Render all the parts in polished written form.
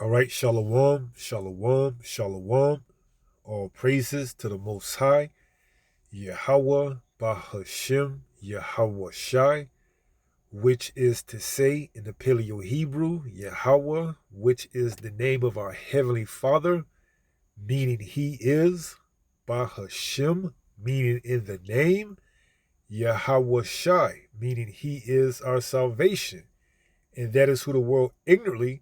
All right, shalom, shalom, shalom. All praises to the Most High, Yahweh, Bahashem, Yahweh Shai, which is to say in the Paleo Hebrew, Yahweh, which is the name of our Heavenly Father, meaning He is, Bahashem, meaning in the name, Yahweh Shai, meaning He is our salvation. And that is who the world ignorantly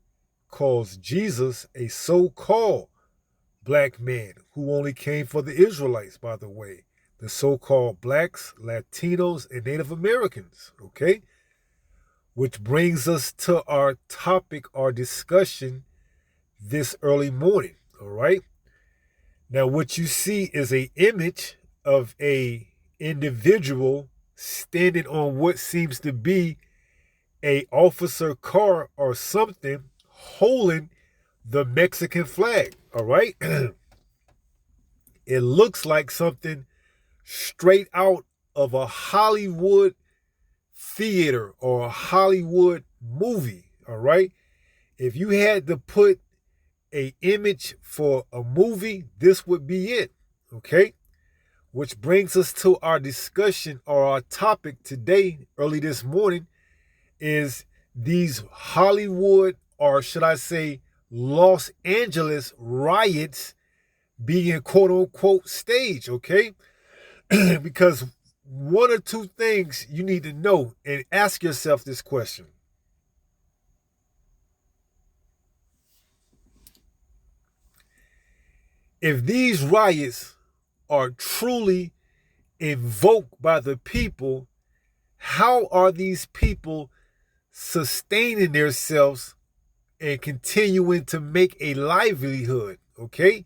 calls Jesus a so-called black man who only came for the Israelites, by the way, the so-called blacks, Latinos, and Native Americans, okay? Which brings us to our topic, our discussion this early morning, all right? Now, what you see is an image of a individual standing on what seems to be a officer car or something holding the Mexican flag, all right? It looks like something straight out of a Hollywood theater or a Hollywood movie, all right? If you had to put an image for a movie, this would be it, okay? Which brings us to our discussion or our topic today, early this morning, is these Hollywood, or should I say Los Angeles riots being quote unquote staged, okay? Because one or two things you need to know and ask yourself this question. If these riots are truly invoked by the people, how are these people sustaining themselves and continuing to make a livelihood, okay?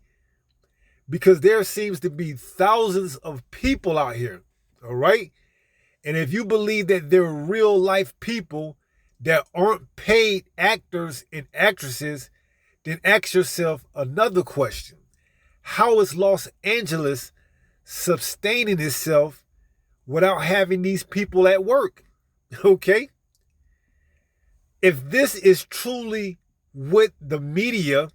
Because there seems to be thousands of people out here, all right? And if you believe that they're real life people that aren't paid actors and actresses, then ask yourself another question. How is Los Angeles sustaining itself without having these people at work, okay? If this is truly what the media,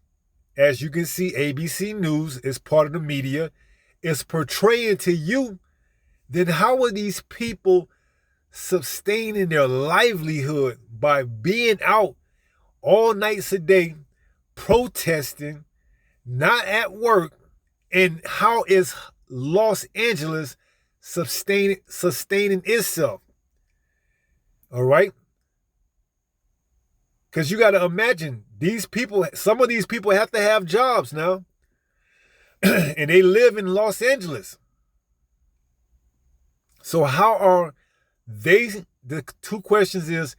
as you can see, ABC News is part of the media, is portraying to you, then how are these people sustaining their livelihood by being out all nights a day, protesting, not at work, and how is Los Angeles sustaining itself? All right? Because you got to imagine, these people, some of these people have to have jobs now. And they live in Los Angeles. So how are they, the two questions is,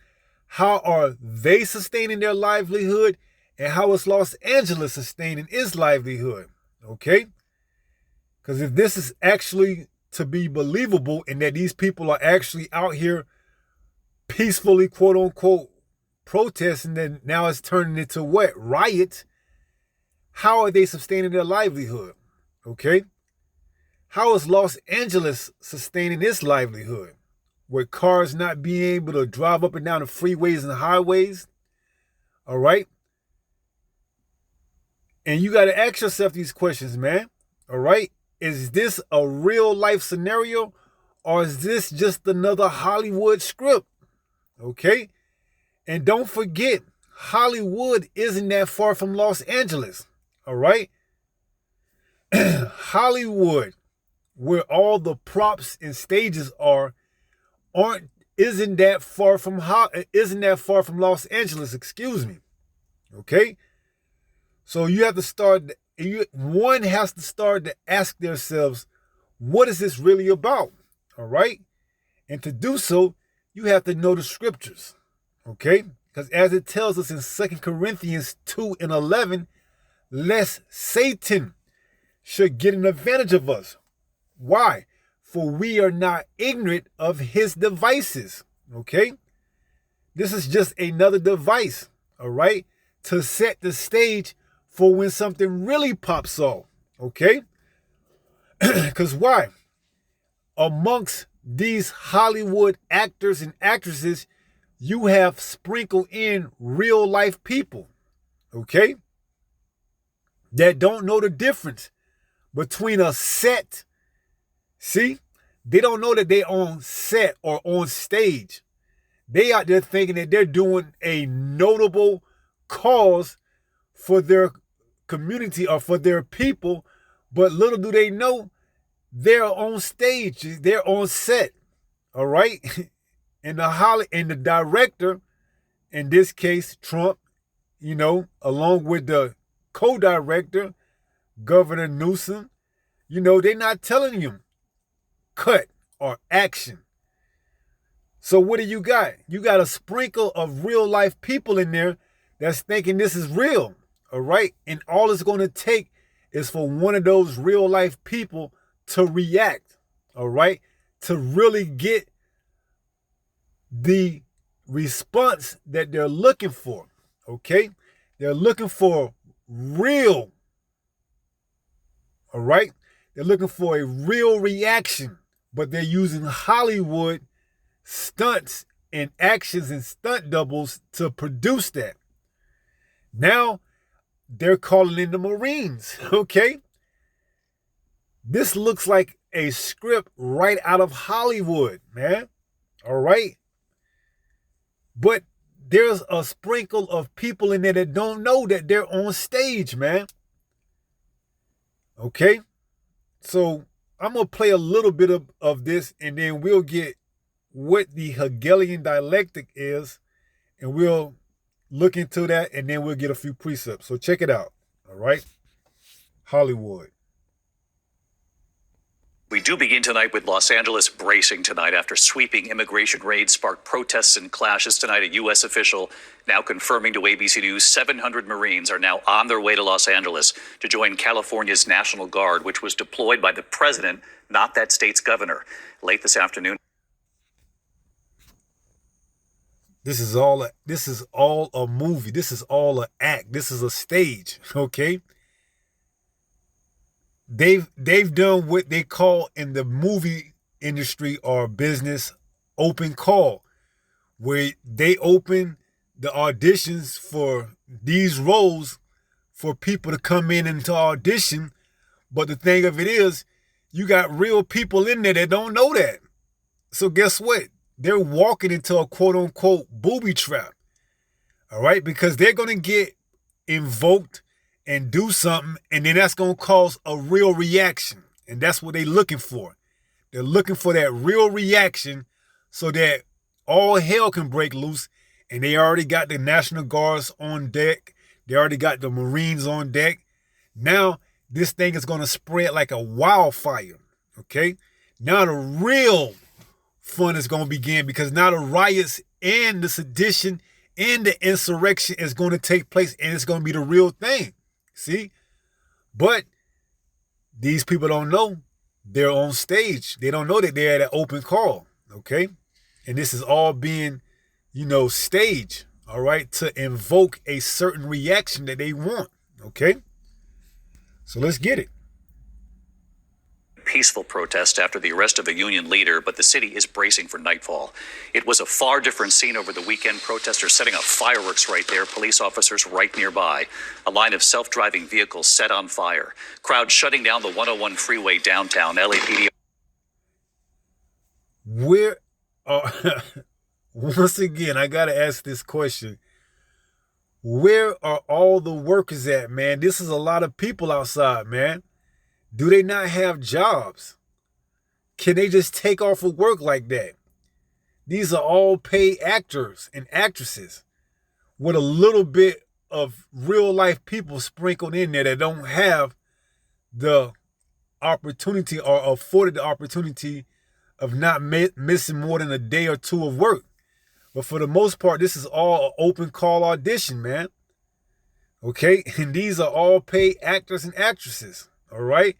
how are they sustaining their livelihood? And how is Los Angeles sustaining its livelihood? Okay? Because if this is actually to be believable and that these people are actually out here peacefully, quote unquote, protesting, then now it's turning into what? Riots. How are they sustaining their livelihood? Okay? How is Los Angeles sustaining its livelihood? With cars not being able to drive up and down the freeways and the highways? All right? And you got to ask yourself these questions, man. All right? Is this a real life scenario or is this just another Hollywood script? Okay? And don't forget, Hollywood isn't that far from Los Angeles. All right? Hollywood, where all the props and stages are, isn't that far from Los Angeles, excuse me. Okay? So you have to start, one has to start to ask themselves, what is this really about? All right? And to do so, you have to know the scriptures. Okay? Because as it tells us in 2 Corinthians 2:11, lest Satan should get an advantage of us. Why? For we are not ignorant of his devices. Okay? This is just another device, all right, to set the stage for when something really pops off. Okay? Because why? Amongst these Hollywood actors and actresses, you have sprinkled in real life people. Okay? that don't know the difference between a set. See, they don't know that they're on set or on stage. They out there thinking that they're doing a notable cause for their community or for their people, but little do they know they're on stage, they're on set. All right, and the director, in this case Trump, along with the co-director Governor Newsom, they're not telling you cut or action. So what do you got? You got a sprinkle of real life people in there that's thinking this is real. All right. And all it's going to take is for one of those real life people to react. All right. To really get the response that they're looking for. Okay. They're looking for real. All right. They're looking for a real reaction, but they're using Hollywood stunts and actions and stunt doubles to produce that. Now they're calling in the Marines, okay? This looks like a script right out of Hollywood, man. All right? But there's a sprinkle of people in there that don't know that they're on stage, man. Okay? So I'm going to play a little bit of this, and then we'll get what the Hegelian dialectic is, and we'll look into that, and then we'll get a few precepts. So check it out. All right? Hollywood. We do begin tonight with Los Angeles bracing tonight after sweeping immigration raids sparked protests and clashes tonight. A U.S. official now confirming to ABC News 700 Marines are now on their way to Los Angeles to join California's National Guard, which was deployed by the president, not that state's governor. Late this afternoon. This is all a movie. This is all an act. This is a stage, okay? They've done what they call in the movie industry or business open call, where they open the auditions for these roles for people to come in and to audition. But the thing of it is, you got real people in there that don't know that. So guess what? They're walking into a quote-unquote booby trap, all right? Because they're going to get invoked and do something, and then that's going to cause a real reaction. And that's what they're looking for. They're looking for that real reaction so that all hell can break loose, and they already got the National Guards on deck. They already got the Marines on deck. Now, this thing is going to spread like a wildfire, okay? Now the real fun is going to begin, because now the riots and the sedition and the insurrection is going to take place, and it's going to be the real thing. See? But these people don't know they're on stage. They don't know that they're at an open call, okay? And this is all being, staged, all right, to invoke a certain reaction that they want, okay? So let's get it. Peaceful protest after the arrest of a union leader, but the city is bracing for nightfall. It was a far different scene over the weekend. Protesters setting up fireworks right there, police officers right nearby. A line of self-driving vehicles set on fire. Crowd shutting down the 101 freeway downtown. LAPD. Where are, once again, I got to ask this question. Where are all the workers at, man? This is a lot of people outside, man. Do they not have jobs? Can they just take off of work like that? These are all paid actors and actresses with a little bit of real life people sprinkled in there that don't have the opportunity or afforded the opportunity of not missing more than a day or two of work. But for the most part, this is all an open call audition, man. Okay? And these are all paid actors and actresses. All right,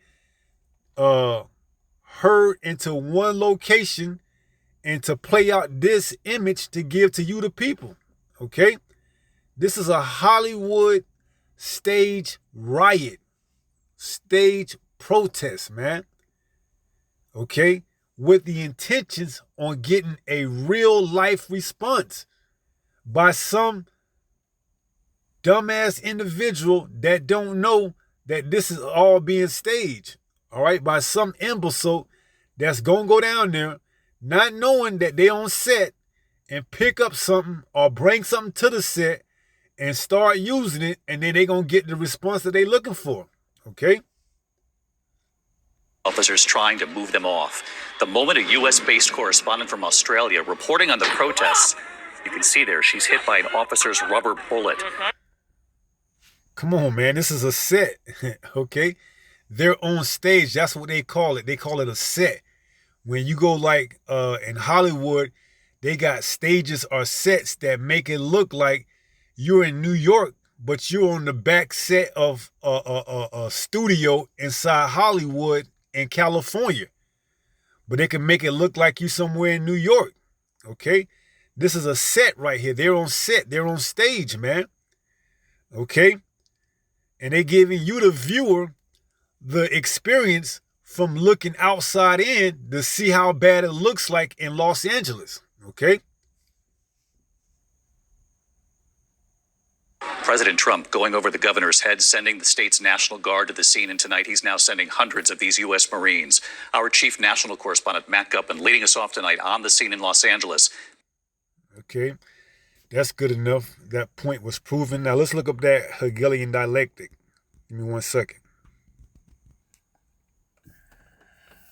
herd into one location and to play out this image to give to you the people. Okay, this is a Hollywood stage riot, stage protest, man. Okay, with the intentions on getting a real life response by some dumbass individual that don't know that this is all being staged, all right, by some imbecile that's going to go down there not knowing that they on set and pick up something or bring something to the set and start using it, and then they're going to get the response that they're looking for, okay? Officers trying to move them off. The moment a U.S.-based correspondent from Australia reporting on the protests, you can see there she's hit by an officer's rubber bullet. Come on, man. This is a set, okay? They're on stage. That's what they call it. They call it a set. When you go like in Hollywood, they got stages or sets that make it look like you're in New York, but you're on the back set of a studio inside Hollywood in California. But they can make it look like you somewhere in New York, okay? This is a set right here. They're on set. They're on stage, man, okay? And they're giving you, the viewer, the experience from looking outside in to see how bad it looks like in Los Angeles, okay? President Trump going over the governor's head, sending the state's National Guard to the scene, and tonight he's now sending hundreds of these U.S. Marines. Our chief national correspondent, Matt Gutman, leading us off tonight on the scene in Los Angeles. Okay, that's good enough. That point was proven. Now let's look up that Hegelian dialectic. Give me 1 second.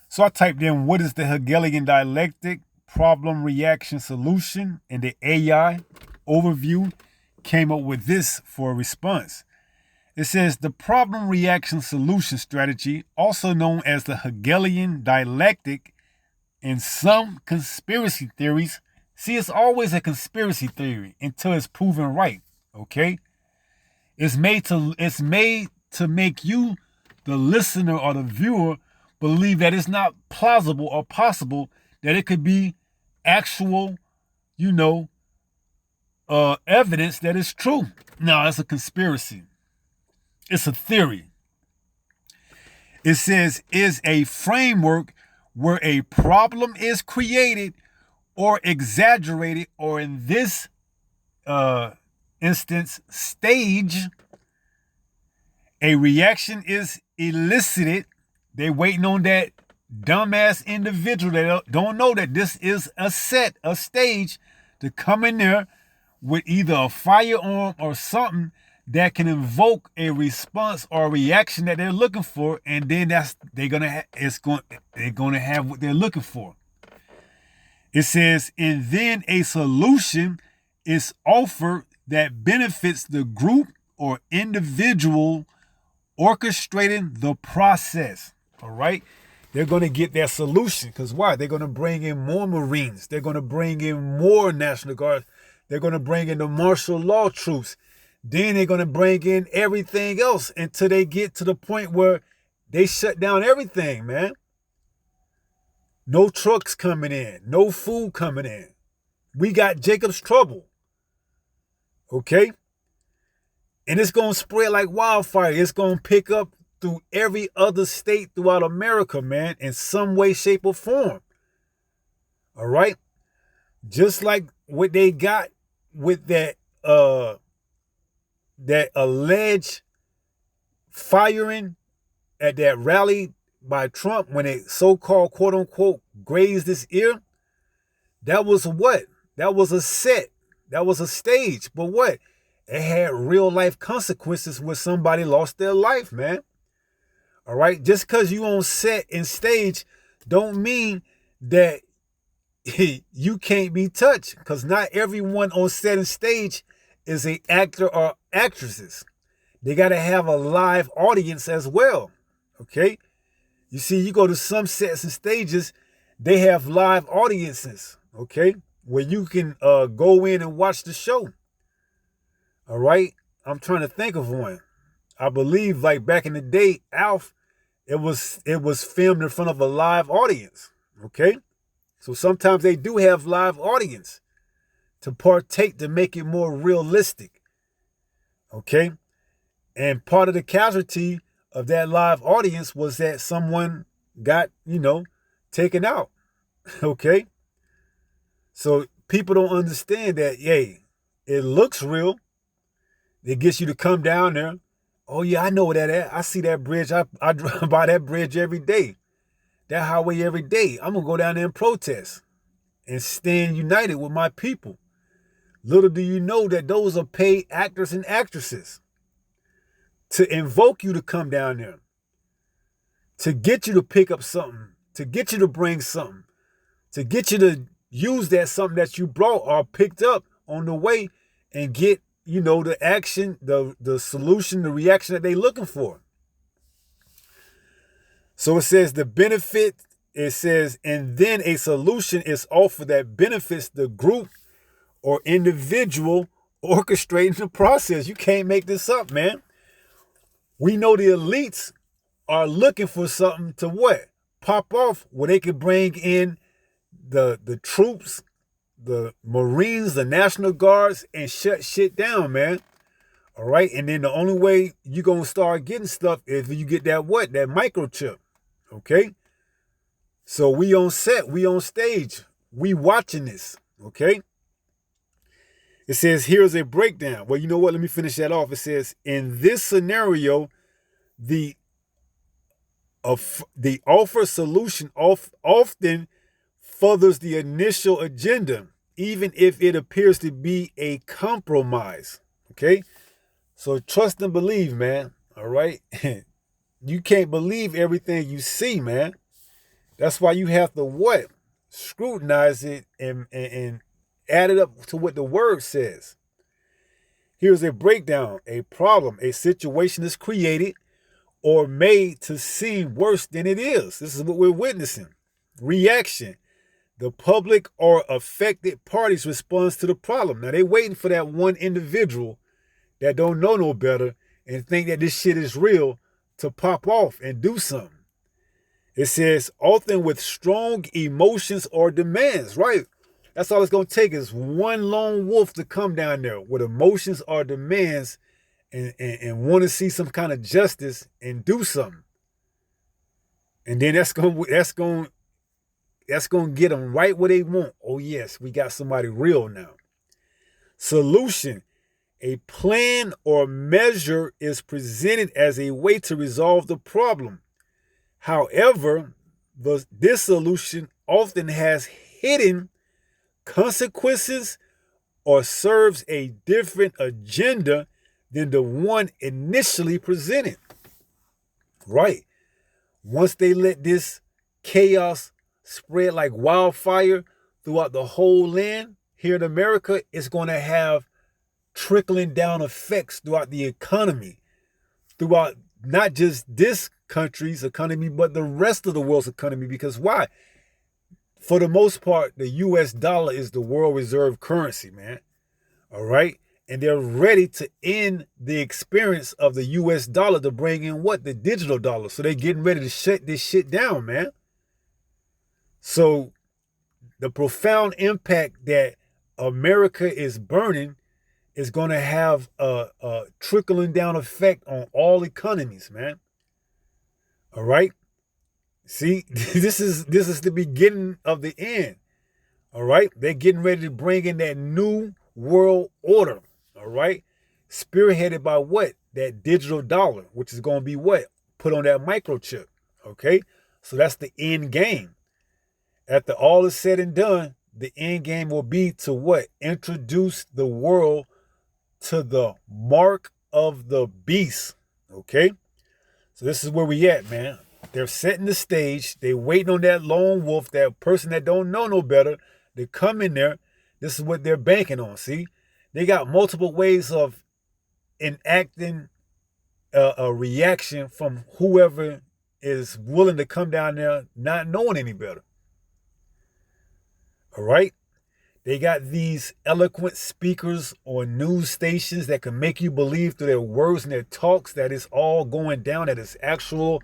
So I typed in, what is the Hegelian dialectic, problem, reaction, solution, and the AI overview came up with this for a response. It says the problem, reaction, solution strategy, also known as the Hegelian dialectic, in some conspiracy theories, see, it's always a conspiracy theory until it's proven right, okay? It's made to make you, the listener or the viewer, believe that it's not plausible or possible that it could be actual, evidence that it's true. No, it's a conspiracy. It's a theory. It says is a framework where a problem is created or exaggerated, or in this instance, stage, a reaction is elicited. They waiting on that dumbass individual that don't know that this is a set, a stage, to come in there with either a firearm or something that can invoke a response or a reaction that they're looking for, and then they're gonna have what they're looking for. It says, and then a solution is offered that benefits the group or individual orchestrating the process. All right? They're going to get that solution. Because why? They're going to bring in more Marines. They're going to bring in more National Guard. They're going to bring in the martial law troops. Then they're going to bring in everything else until they get to the point where they shut down everything, man. No trucks coming in. No food coming in. We got Jacob's trouble. Okay? And it's going to spread like wildfire. It's going to pick up through every other state throughout America, man, in some way, shape, or form. All right? Just like what they got with that alleged firing at that rally by Trump when it so-called, quote-unquote, grazed his ear. That was what? That was a set. That was a stage. But what? It had real-life consequences when somebody lost their life, man. All right? Just because you on set and stage don't mean that you can't be touched, because not everyone on set and stage is an actor or actresses. They got to have a live audience as well, okay? You see, you go to some sets and stages, they have live audiences, okay, where you can go in and watch the show. All right? I'm trying to think of one. I believe like back in the day, Alf, it was filmed in front of a live audience, okay? So sometimes they do have live audience to partake to make it more realistic, okay? And part of the casualty of that live audience was that someone got, taken out, okay? So people don't understand that, yay, it looks real. It gets you to come down there. Oh yeah, I know where that at. I see that bridge. I drive by that bridge every day. That highway every day. I'm gonna go down there and protest and stand united with my people. Little do you know that those are paid actors and actresses to invoke you to come down there, to get you to pick up something, to get you to bring something, to get you to use that something that you brought or picked up on the way and get, the action, the solution, the reaction that they're looking for. So it says the benefit, it says, and then a solution is offered that benefits the group or individual orchestrating the process. You can't make this up, man. We know the elites are looking for something to what? Pop off where they could bring in the troops, the Marines, the National Guards, and shut shit down, man. All right. And then the only way you're going to start getting stuff is if you get that what? That microchip. Okay. So we on set, we on stage, we watching this. Okay. It says, here's a breakdown. Well, you know what? Let me finish that off. It says, in this scenario, the offer solution often furthers the initial agenda, even if it appears to be a compromise. Okay? So trust and believe, man. All right? You can't believe everything you see, man. That's why you have to what? Scrutinize it and add it up to what the word says. Here's a breakdown. A problem, a situation is created or made to seem worse than it is. This is what we're witnessing. Reaction. The public or affected parties responds to the problem. Now, they waiting for that one individual that don't know no better and think that this shit is real to pop off and do something. It says, often with strong emotions or demands, right? That's all it's going to take is one lone wolf to come down there with emotions or demands and want to see some kind of justice and do something. And then that's going to get them right where they want. Oh, yes, we got somebody real now. Solution. A plan or measure is presented as a way to resolve the problem. However, this solution often has hidden consequences or serves a different agenda than the one initially presented. Right. Once they let this chaos spread like wildfire throughout the whole land here in America, it's going to have trickling down effects throughout the economy, throughout not just this country's economy, but the rest of the world's economy. Because why? For the most part, the US dollar is the world reserve currency, man. All right. And they're ready to end the experience of the US dollar to bring in what? The digital dollar. So they're getting ready to shut this shit down, man. So the profound impact that America is burning is going to have a trickling down effect on all economies, man. All right. See, this is the beginning of the end. All right. They're getting ready to bring in that new world order. All right. Spearheaded by what? That digital dollar, which is going to be what? Put on that microchip. Okay. So that's the end game. After all is said and done, the end game will be to what? Introduce the world to the mark of the beast. Okay. So this is where we at, man. They're setting the stage. They waiting on that lone wolf, that person that don't know no better, to come in there. This is what they're banking on. See, they got multiple ways of enacting a reaction from whoever is willing to come down there not knowing any better. All right. They got these eloquent speakers on news stations that can make you believe through their words and their talks that it's all going down, that it's actual,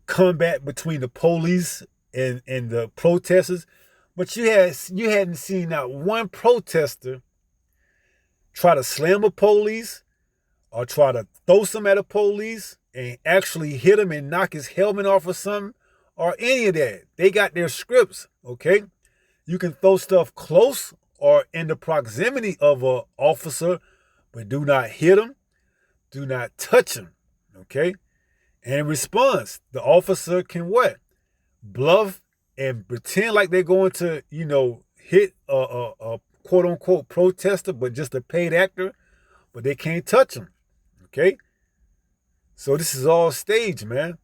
combat between the police and the protesters. But you hadn't seen not one protester try to slam a police or try to throw some at a police and actually hit him and knock his helmet off or something. Or any of that. They got their scripts, okay? You can throw stuff close or in the proximity of an officer, but do not hit them, do not touch them, okay? And in response, the officer can what? Bluff and pretend like they're going to, hit a quote-unquote protester, but just a paid actor, but they can't touch them, okay? So this is all staged, man.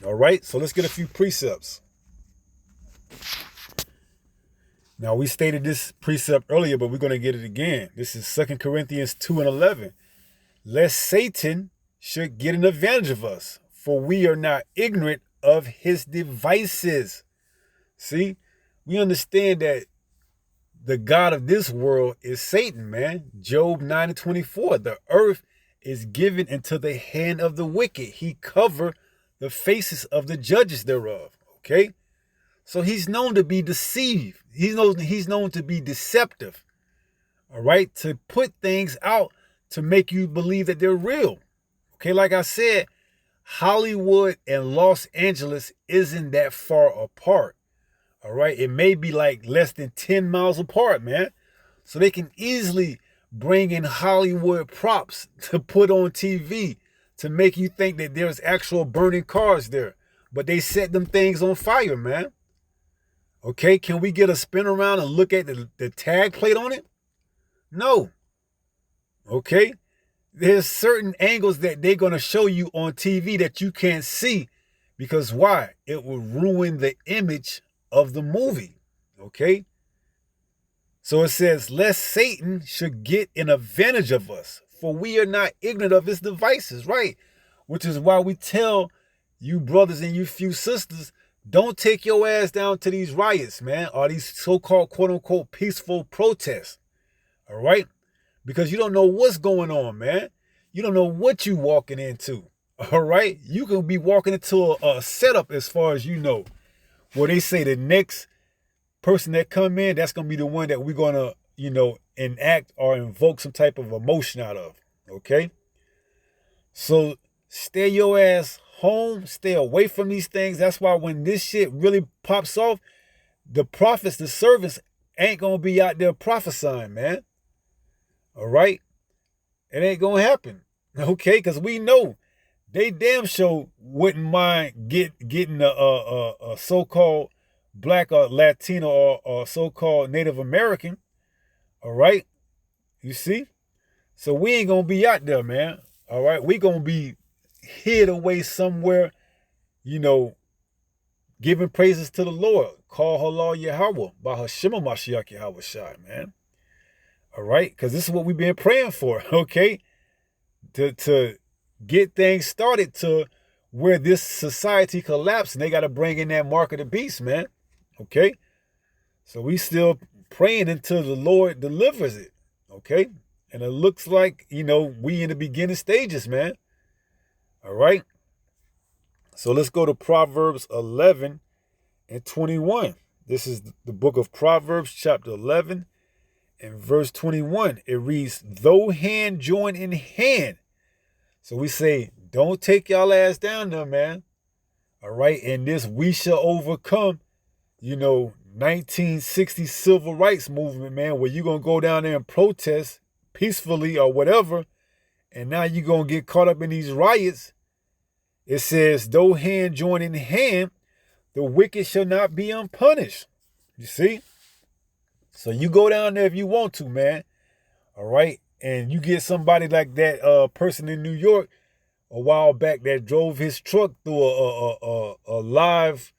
All right, so let's get a few precepts. Now, we stated this precept earlier, but we're going to get it again. This is 2 Corinthians 2:11. Lest Satan should get an advantage of us, for we are not ignorant of his devices. See, we understand that the God of this world is Satan, man. Job 9:24. The earth is given into the hand of the wicked. He covered the faces of the judges thereof. Okay? So he's known to be deceived. He's known to be deceptive. All right? To put things out to make you believe that they're real. Okay, like I said, Hollywood and Los Angeles isn't that far apart. All right? It may be like less than 10 miles apart, man. So they can easily bring in Hollywood props to put on TV to make you think that there's actual burning cars there. But they set them things on fire, man. Okay, can we get a spin around and look at the tag plate on it? No. Okay, there's certain angles that they're going to show you on TV that you can't see because why? It will ruin the image of the movie. Okay, so it says, lest Satan should get an advantage of us, for we are not ignorant of his devices, right? Which is why we tell you brothers and you few sisters, don't take your ass down to these riots, man, or these so-called quote-unquote peaceful protests, all right? Because you don't know what's going on, man. You don't know what you walking into, all right? You can be walking into a setup as far as you know, where they say the next person that come in, that's going to be the one that we're going to, enact or invoke some type of emotion out of, okay? So stay your ass home, stay away from these things. That's why when this shit really pops off, the prophets, the servants ain't going to be out there prophesying, man. All right? It ain't going to happen, okay? Because we know they damn sure wouldn't mind getting a so-called Black or Latino or so-called Native American, all right? You see? So we ain't going to be out there, man, all right? We going to be hid away somewhere, giving praises to the Lord. Call Halal Yahweh by Hashem Mashiach Yahweh Shai, man. All right? Because this is what we've been praying for, okay? To get things started to where this society collapsed, and they got to bring in that mark of the beast, man. Okay? So we still praying until the Lord delivers it, okay? And it looks like, we in the beginning stages, man. All right? So let's go to Proverbs 11 and 21. This is the book of Proverbs, chapter 11 and verse 21. It reads, though hand join in hand. So we say, don't take y'all ass down there, man. All right? And this we shall overcome, 1960 civil rights movement, man, where you're going to go down there and protest peacefully or whatever, and now you're going to get caught up in these riots. It says, though hand join in hand, the wicked shall not be unpunished. You see? So you go down there if you want to, man. All right? And you get somebody like that person in New York a while back that drove his truck through a live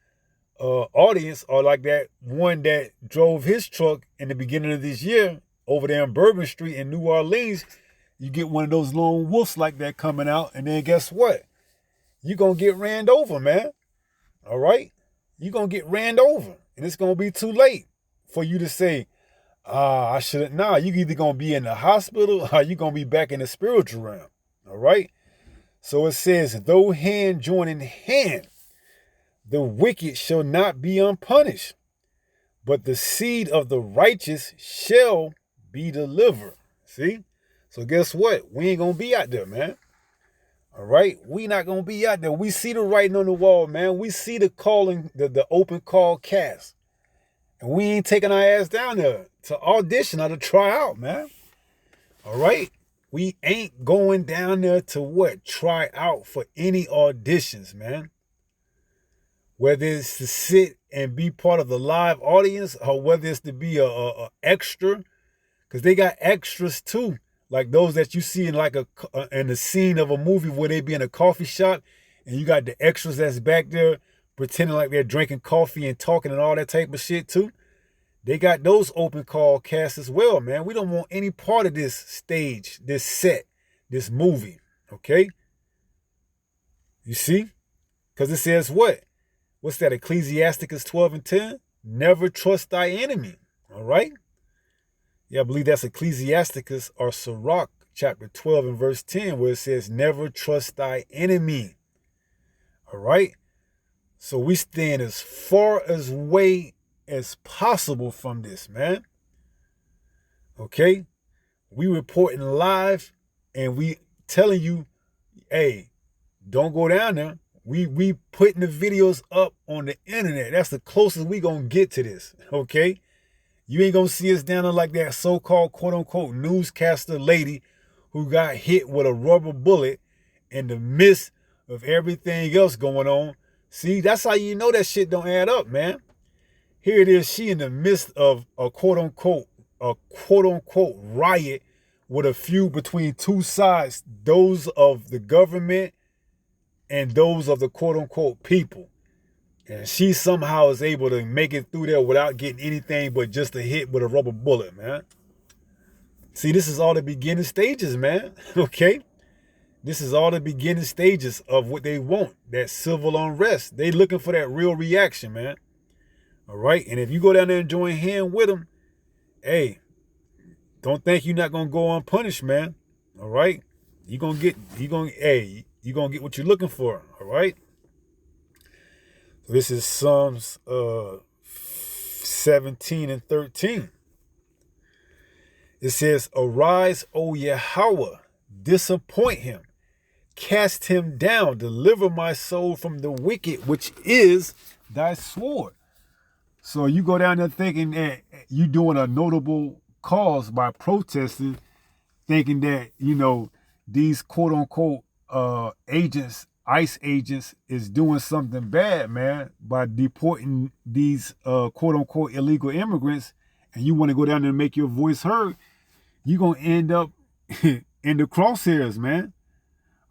audience, or like that one that drove his truck in the beginning of this year over there on Bourbon Street in New Orleans. You get one of those lone wolves like that coming out, and then guess what? You're going to get ran over, man. All right? You're going to get ran over, and it's going to be too late for you to say, I shouldn't. Nah, you either going to be in the hospital or you're going to be back in the spiritual realm. All right? So it says, though hand join in hand, the wicked shall not be unpunished, but the seed of the righteous shall be delivered. See? So guess what? We ain't going to be out there, man. All right? We not going to be out there. We see the writing on the wall, man. We see the calling, the open call cast. And we ain't taking our ass down there to audition or to try out, man. All right? We ain't going down there to what? Try out for any auditions, man. Whether it's to sit and be part of the live audience or whether it's to be a extra, because they got extras too, like those that you see in like in the scene of a movie where they be in a coffee shop and you got the extras that's back there pretending like they're drinking coffee and talking and all that type of shit too. They got those open call casts as well, man. We don't want any part of this stage, this set, this movie, okay? You see? Because it says what? What's that? Ecclesiasticus 12 and 10? Never trust thy enemy. All right? Yeah, I believe that's Ecclesiasticus or Sirach chapter 12 and verse 10, where it says, never trust thy enemy. All right? So we stand as far away as possible from this, man. Okay? We reporting live and we telling you, hey, don't go down there. We putting the videos up on the internet. That's the closest we gonna get to this, okay? You ain't gonna see us down there like that so-called quote-unquote newscaster lady who got hit with a rubber bullet in the midst of everything else going on. See, that's how you know that shit don't add up, man. Here it is, she in the midst of a quote-unquote riot with a feud between two sides, those of the government and those of the quote-unquote people. And she somehow is able to make it through there without getting anything but just a hit with a rubber bullet, man. See, this is all the beginning stages, man. Okay? This is all the beginning stages of what they want, that civil unrest. They looking for that real reaction, man. All right? And if you go down there and join hand with them, hey, don't think you're not going to go unpunished, man. All right? You're going to get what you're looking for. All right? So this is Psalms 17 and 13. It says, arise, O Yahweh, disappoint him, cast him down, deliver my soul from the wicked, which is thy sword. So you go down there thinking that you doing a notable cause by protesting, thinking that, these quote unquote agents, ICE agents, is doing something bad, man, by deporting these quote unquote illegal immigrants, and you want to go down there and make your voice heard, you're going to end up in the crosshairs, man.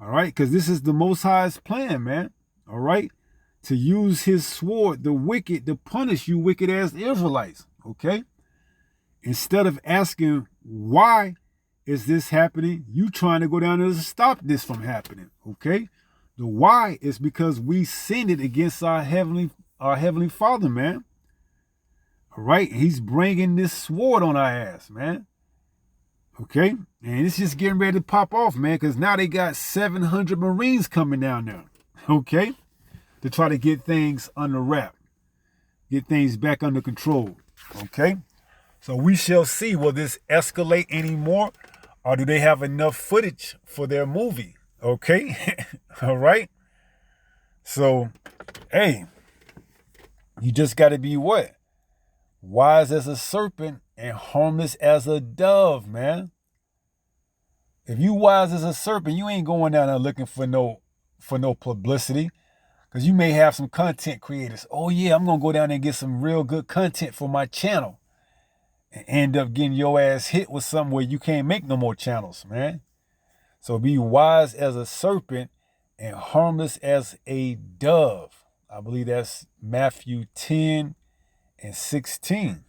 All right? Because this is the Most High's plan, man. All right? To use his sword, the wicked, to punish you wicked ass Israelites. Okay? Instead of asking, why is this happening? You trying to go down there to stop this from happening. Okay? The why is because we sinned it against our heavenly Father, man. All right? He's bringing this sword on our ass, man. Okay? And it's just getting ready to pop off, man, because now they got 700 Marines coming down there. Okay? To try to get things under wrap. Get things back under control. Okay? So we shall see, will this escalate anymore? Or do they have enough footage for their movie? Okay? All right? So, hey, you just got to be what? Wise as a serpent and harmless as a dove, man. If you wise as a serpent, you ain't going down there looking for no publicity. Because you may have some content creators. Oh, yeah, I'm going to go down there and get some real good content for my channel. And end up getting your ass hit with something where you can't make no more channels, man. So be wise as a serpent and harmless as a dove. I believe that's Matthew 10 and 16.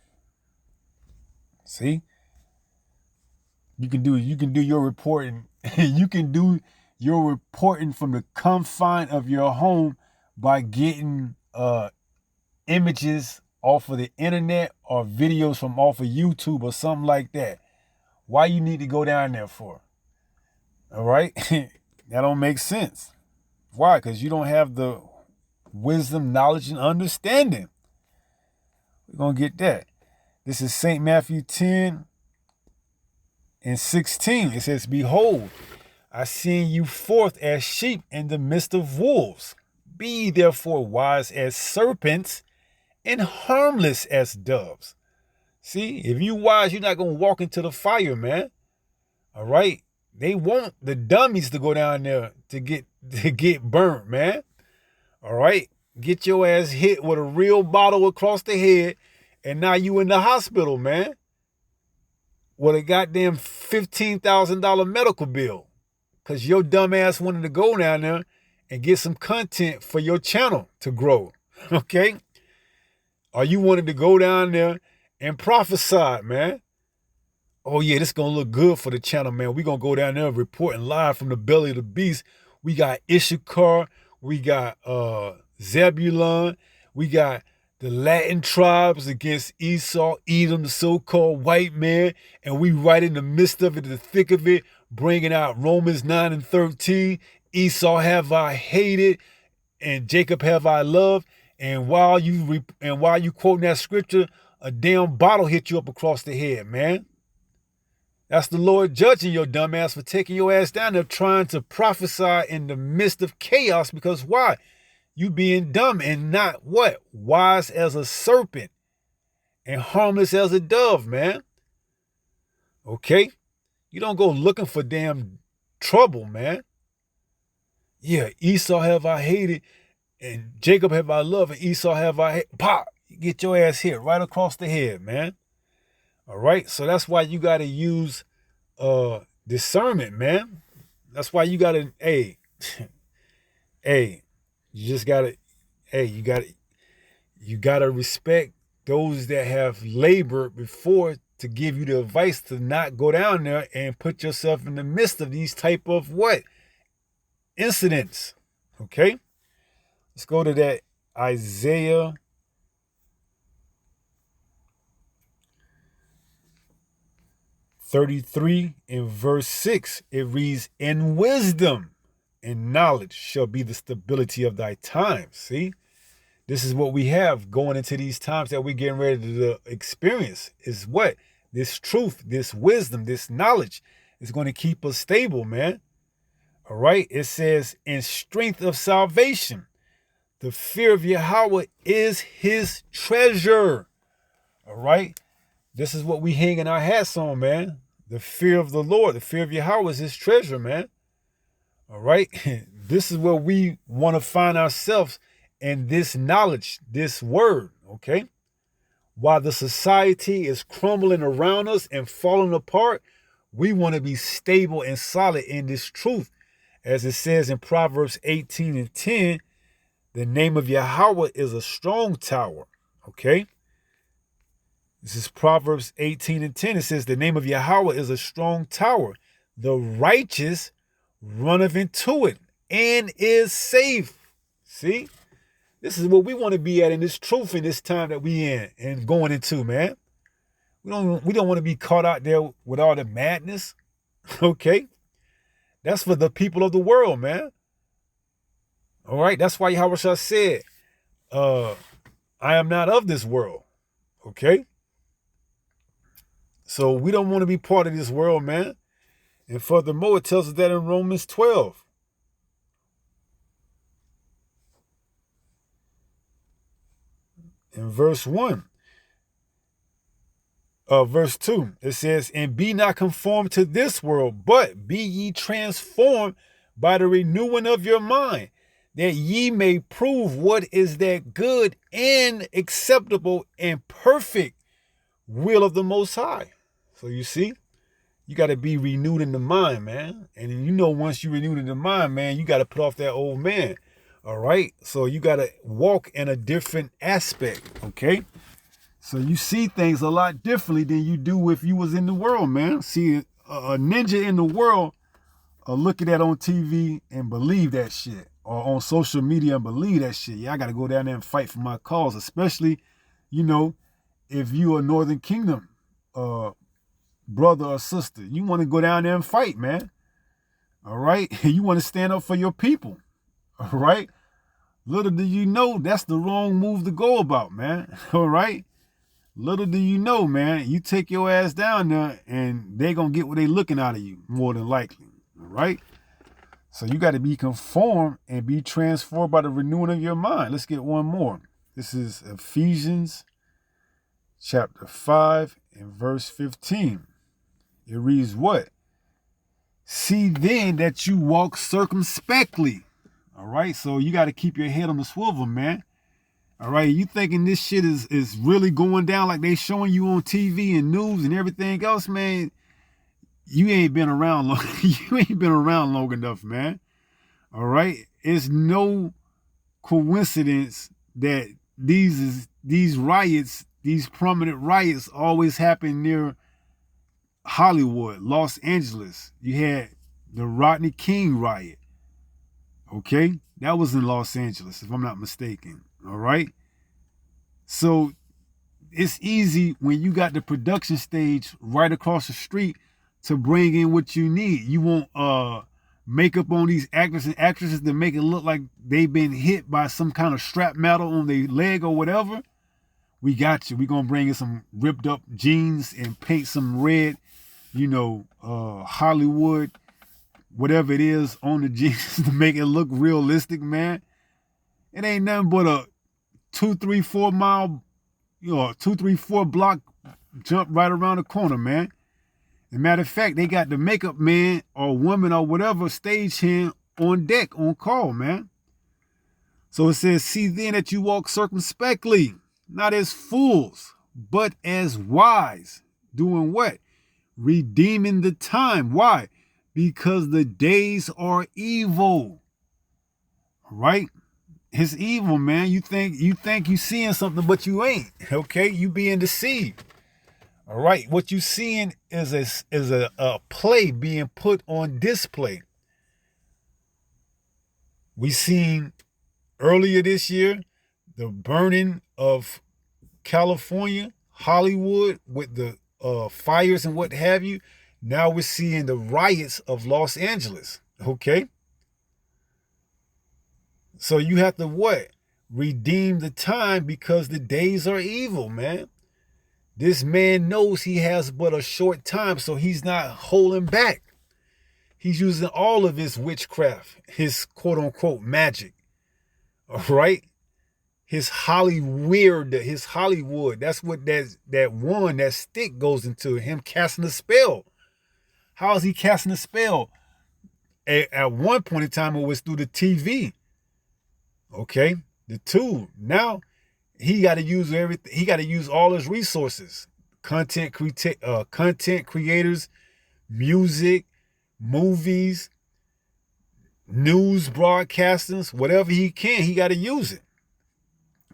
See? You can do your reporting. You can do your reporting from the confine of your home by getting images off of the internet or videos from off of YouTube or something like that. Why you need to go down there for? All right? That don't make sense. Why? Because you don't have the wisdom, knowledge, and understanding. We're going to get that. This is St. Matthew 10 and 16. It says, behold, I send you forth as sheep in the midst of wolves. Be ye therefore wise as serpents and harmless as doves. See, if you wise, you're not going to walk into the fire, man. All right. They want the dummies to go down there to get burnt, man. All right. Get your ass hit with a real bottle across the head, and now you in the hospital, man. With a goddamn $15,000 medical bill. Because your dumb ass wanted to go down there and get some content for your channel to grow. Okay? Or you wanted to go down there and prophesy, man. Oh, yeah, this is going to look good for the channel, man. We're going to go down there reporting live from the belly of the beast. We got Issachar. We got Zebulun. We got the Latin tribes against Esau, Edom, the so-called white man. And we right in the midst of it, the thick of it, bringing out Romans 9 and 13. Esau have I hated, and Jacob have I loved. And while you quoting that scripture, a damn bottle hit you up across the head, man. That's the Lord judging your dumb ass for taking your ass down there trying to prophesy in the midst of chaos. Because why? You being dumb and not what? Wise as a serpent and harmless as a dove, man. Okay? You don't go looking for damn trouble, man. Yeah, Esau have I hated, and Jacob have I loved, and Esau have I hated. Pop! You get your ass hit right across the head, man. All right? So that's why you got to use discernment, man. That's why you got to, hey, you just got to, you got to respect those that have labored before to give you the advice to not go down there and put yourself in the midst of these type of what? Incidents. Okay? Let's go to that Isaiah 33 in verse 6. It reads, "In wisdom and knowledge shall be the stability of thy times." See? This is what we have going into these times that we're getting ready to experience. Is what? This truth, this wisdom, this knowledge is going to keep us stable, man. All right? It says, in strength of salvation, the fear of Yahweh is his treasure. All right? This is what we hanging our hats on, man. The fear of the Lord, the fear of Yahweh is his treasure, man. All right? This is where we want to find ourselves in this knowledge, this word, okay? While the society is crumbling around us and falling apart, we want to be stable and solid in this truth. As it says in Proverbs 18 and 10, the name of Yahweh is a strong tower, okay? This is Proverbs 18 and 10. It says, the name of Yahweh is a strong tower. The righteous runneth into it and is safe. See? This is what we want to be at in this truth in this time that we in and going into, man. We don't want to be caught out there with all the madness. Okay? That's for the people of the world, man. All right? That's why Yahweh said, I am not of this world. Okay? So we don't want to be part of this world, man. And furthermore, it tells us that in Romans 12. In verse 1. Verse 2, it says, and be not conformed to this world, but be ye transformed by the renewing of your mind, that ye may prove what is that good and acceptable and perfect will of the Most High. So you see, you got to be renewed in the mind, man. And you know, once you're renewed in the mind, man, you got to put off that old man. All right? So you got to walk in a different aspect, okay? So you see things a lot differently than you do if you was in the world, man. See, a ninja in the world look at that on TV and believe that shit. Or on social media and believe that shit. Yeah, I got to go down there and fight for my cause. Especially, you know, if you a Northern Kingdom brother or sister. You want to go down there and fight, man. All right? You want to stand up for your people. All right? Little do you know, that's the wrong move to go about, man. All right? Little do you know, man, you take your ass down there and they going to get what they looking out of you, more than likely. All right? So you got to be conformed and be transformed by the renewing of your mind. Let's get one more. This is Ephesians chapter 5 and verse 15. It reads what? See then that you walk circumspectly. All right, so you got to keep your head on the swivel, man. All right, you thinking this shit is really going down like they showing you on TV and news and everything else, man? You ain't been around long. You ain't been around long enough, man. All right, it's no coincidence that these riots, these prominent riots, always happen near Hollywood, Los Angeles. You had the Rodney King riot. Okay, that was in Los Angeles, if I'm not mistaken. All right. So it's easy when you got the production stage right across the street to bring in what you need. You want makeup on these actors and actresses to make it look like they've been hit by some kind of strap metal on their leg or whatever. We got you. We're going to bring in some ripped up jeans and paint some red, Hollywood, whatever it is on the jeans to make it look realistic, man. It ain't nothing but a 2, 3, 4 mile, 2, 3, 4 block jump right around the corner, man. As a matter of fact, they got the makeup man or woman or whatever stagehand on deck, on call, man. So it says, see then that you walk circumspectly, not as fools, but as wise. Doing what? Redeeming the time. Why? Because the days are evil. All right? It's evil, man. You think you seeing something, but you ain't. Okay? You being deceived. All right? What you seeing is a play being put on display. We seen earlier this year the burning of California, Hollywood, with the fires and what have you. Now we're seeing the riots of Los Angeles. Okay? So you have to what? Redeem the time because the days are evil, man. This man knows he has but a short time, so he's not holding back. He's using all of his witchcraft, his quote-unquote magic. All right? His Hollywood. That's what that stick goes into, him casting a spell. How is he casting a spell? At one point in time, it was through the TV. Okay, the tool. Now he got to use everything. He got to use all his resources. Content creators, music, movies, news broadcasters, whatever he can, he got to use it.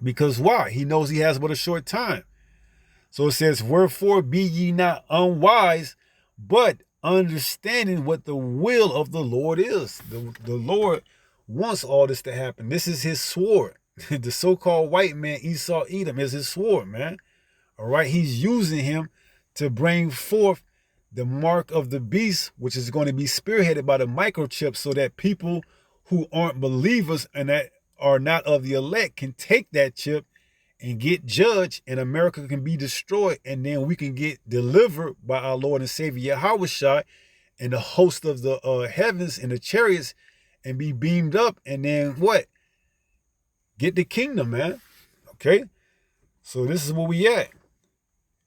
Because why? He knows he has but a short time. So it says, wherefore be ye not unwise, but understanding what the will of the Lord is. The Lord wants all this to happen. This is his sword. The so-called white man, Esau Edom, is his sword, man. All right. He's using him to bring forth the mark of the beast, which is going to be spearheaded by the microchip, so that people who aren't believers and that are not of the elect can take that chip and get judged, and America can be destroyed, and then we can get delivered by our Lord and Savior Yahushua and the host of the heavens and the chariots, and be beamed up, and then what? Get the kingdom, man. Okay? So this is where we at.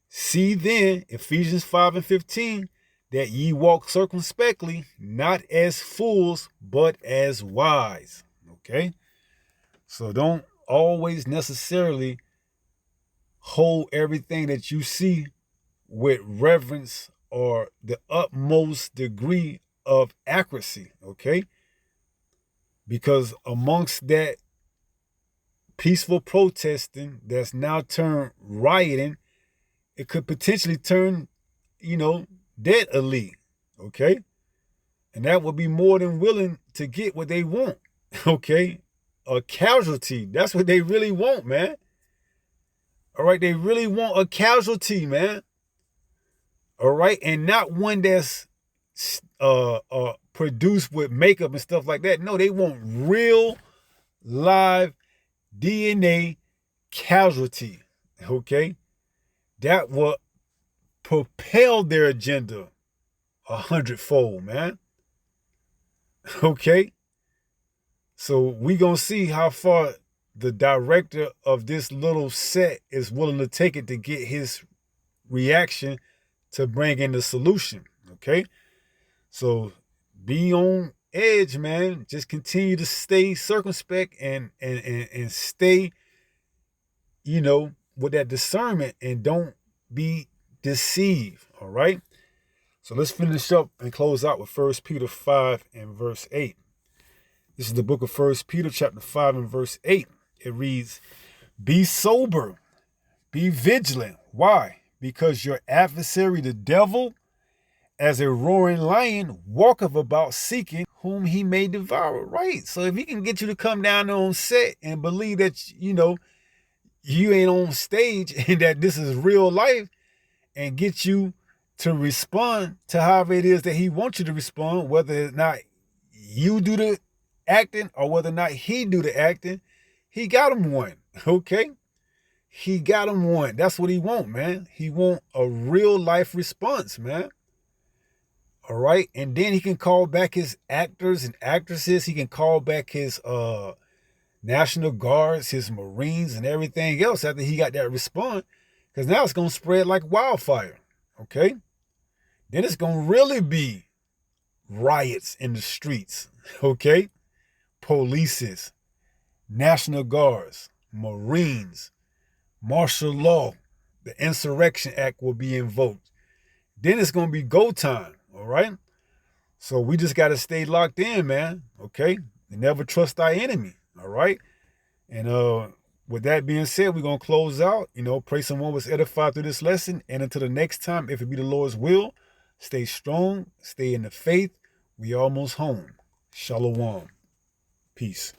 See then, Ephesians 5:15, that ye walk circumspectly, not as fools, but as wise. Okay? So don't always necessarily hold everything that you see with reverence or the utmost degree of accuracy. Okay? Because amongst that peaceful protesting that's now turned rioting, it could potentially turn, dead elite. Okay? And that would be more than willing to get what they want. Okay? A casualty. That's what they really want, man. All right? They really want a casualty, man. All right? And not one that's produced with makeup and stuff like that. No, they want real, live DNA casualty. Okay? That will propel their agenda 100-fold, man. Okay? So we gonna see how far the director of this little set is willing to take it to get his reaction to bring in the solution. Okay? So be on edge, man. Just continue to stay circumspect and stay, with that discernment, and don't be deceived. All right. So let's finish up and close out with 1 Peter 5 and verse 8. This is the book of 1 Peter chapter 5 and verse 8. It reads, "Be sober, be vigilant." Why? Because your adversary, the devil, as a roaring lion, walketh about seeking whom he may devour. Right? So if he can get you to come down on set and believe that, you ain't on stage and that this is real life, and get you to respond to however it is that he wants you to respond, whether or not you do the acting or whether or not he do the acting, he got him one. Okay? He got him one. That's what he want, man. He want a real life response, man. All right? And then he can call back his actors and actresses. He can call back his National Guards, his Marines, and everything else after he got that response. Because now it's going to spread like wildfire. Okay? Then it's going to really be riots in the streets. Okay? Polices, National Guards, Marines, martial law, the Insurrection Act will be invoked. Then it's going to be go time. All right? So we just got to stay locked in, man. Okay? And never trust our enemy. All right? And with that being said, we're going to close out. Pray someone was edified through this lesson. And until the next time, if it be the Lord's will, stay strong, stay in the faith. We almost home. Shalom. Peace.